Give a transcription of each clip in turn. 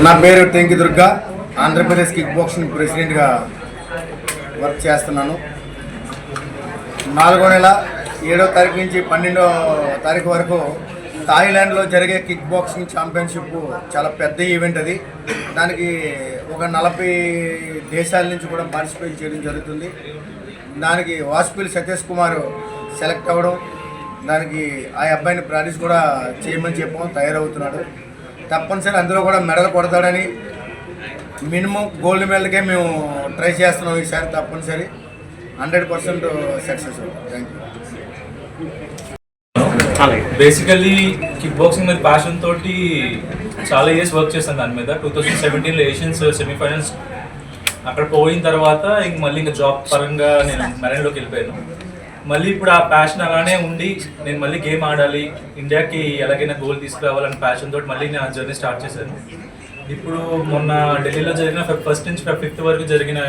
నా పేరు Tenki Durga. Andhra Pradesh kick boxing ప్రెసిడెంట్గా వర్క్ చేస్తున్నాను. 4వ నెల 7వ తారీఖు నుంచి 12వ తారీఖు వరకు థాయిలాండ్లో జరిగే కిక్ బాక్సింగ్ ఛాంపియన్షిప్ చాలా పెద్ద ఈవెంట్. అది దానికి ఒక 40 దేశాల నుంచి కూడా పార్టిసిపేట్ చేయడం జరుగుతుంది. దానికి వాసుపల్లి సతీష్ కుమార్ సెలెక్ట్ అవ్వడం, దానికి ఆ అబ్బాయిని ప్రాక్టీస్ కూడా చేయమని చెప్పాం. తయారవుతున్నాడు. తప్పనిసరి అందులో కూడా మెడల్ కొడతాడని, మినిమం గోల్డ్ మెడల్కే మేము ట్రై చేస్తున్నాం. ఈసారి తప్పనిసరి 100% success. Thank you. Basically kick boxing మీద ప్యాషన్ తోటి చాలా ఇయర్స్ వర్క్ చేస్తాను దాని మీద. 2017లో ఏషియన్స్ సెమీఫైనల్స్ అక్కడ పోయిన తర్వాత మళ్ళీ జాబ్ పరంగా నేను మెరైన్లోకి వెళ్ళిపోయాను. మళ్ళీ ఇప్పుడు ఆ ప్యాషన్ అలానే ఉండి నేను మళ్ళీ గేమ్ ఆడాలి, ఇండియాకి ఎలాగైనా గోల్ తీసుకురావాలని ప్యాషన్ తోటి మళ్ళీ నేను ఆ జర్నీ స్టార్ట్ చేశాను. ఇప్పుడు మొన్న ఢిల్లీలో జరిగిన 1st నుంచి 5th వరకు జరిగిన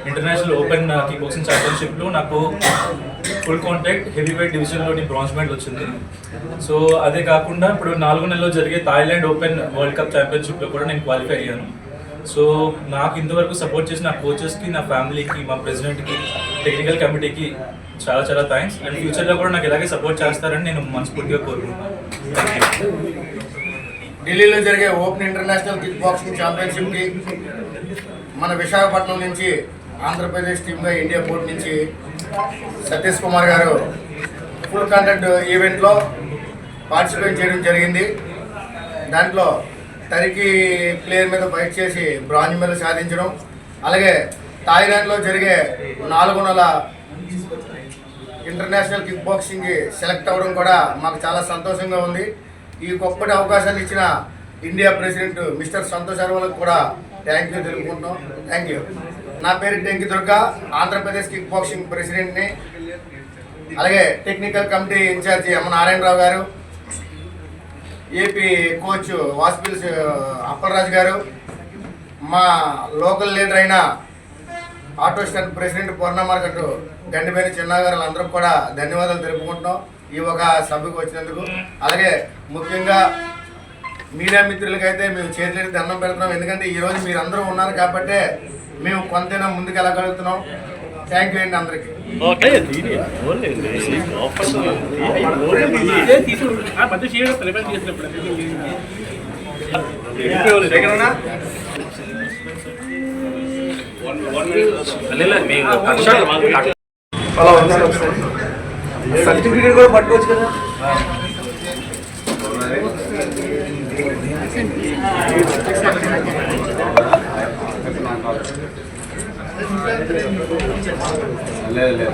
ఇంటర్నేషనల్ ఓపెన్ కిక్ బాక్సింగ్ ఛాంపియన్షిప్లో నాకు ఫుల్ కాంటాక్ట్ హెవీ వెయిట్ డివిజన్లోని బ్రాంజ్ మెడల్ వచ్చింది. సో అదే కాకుండా ఇప్పుడు 4వ నెలలో జరిగే థాయిలాండ్ ఓపెన్ వరల్డ్ కప్ ఛాంపియన్షిప్లో కూడా నేను క్వాలిఫై అయ్యాను. సో నాకు ఇంతవరకు సపోర్ట్ చేసిన నా కోచెస్కి, నా ఫ్యామిలీకి, మా ప్రెసిడెంట్కి, టెక్నికల్ కమిటీకి చాలా చాలా థ్యాంక్స్. అండ్ ఫ్యూచర్లో కూడా నాకు ఇలాగే సపోర్ట్ చేస్తారని నేను మనస్ఫూర్తిగా కోరుకుంటున్నాను. ఢిల్లీలో జరిగే ఓపెన్ ఇంటర్నేషనల్ కిక్ బాక్సింగ్ ఛాంపియన్షిప్కి మన విశాఖపట్నం నుంచి ఆంధ్రప్రదేశ్ టీమ్గా ఇండియా బోర్డు నుంచి సతీష్ కుమార్ గారు ఫుల్ కాంటాక్ట్ ఈవెంట్లో పార్టిసిపేట్ చేయడం జరిగింది. దాంట్లో టర్కీ ప్లేయర్ మీద ఫైట్ చేసి బ్రాంజ్ మెడల్ సాధించడం, అలాగే థాయిలాండ్లో జరిగే 4వ నెల ఇంటర్నేషనల్ కిక్ బాక్సింగ్ సెలెక్ట్ అవ్వడం కూడా మాకు చాలా సంతోషంగా ఉంది. ఈ గొప్పటి అవకాశాన్ని ఇచ్చిన ఇండియా ప్రెసిడెంట్ మిస్టర్ సంతోష్ అర్వాలకు కూడా థ్యాంక్ యూ తెలుపుకుంటున్నాం. Thank you. నా పేరు టెంకి దుర్గా, ఆంధ్రప్రదేశ్ కిక్ బాక్సింగ్ ప్రెసిడెంట్ని. అలాగే technical committee in charge M Narayana Rao garu, AP coach Vasupalli Appalaraju garu, మా లోకల్ లీడర్ అయిన ఆటో స్టాండ్ ప్రెసిడెంట్ పూర్ణమార్కెట్ గండిపేని చిన్న గారు అందరూ కూడా ధన్యవాదాలు తెలుపుకుంటున్నాం ఈ ఒక సభకు వచ్చినందుకు. అలాగే ముఖ్యంగా మీడియా మిత్రులకైతే మేము చేతులకి దండం పెడుతున్నాం. ఎందుకంటే ఈరోజు మీరు అందరూ ఉన్నారు కాబట్టి మేము కొంతైనా ముందుకు వెళ్ళగలుగుతున్నాం. థ్యాంక్ యూ అండి అందరికీ. సర్టిఫికేట్ కూడా పట్టుకోవచ్చు కదా. లేదు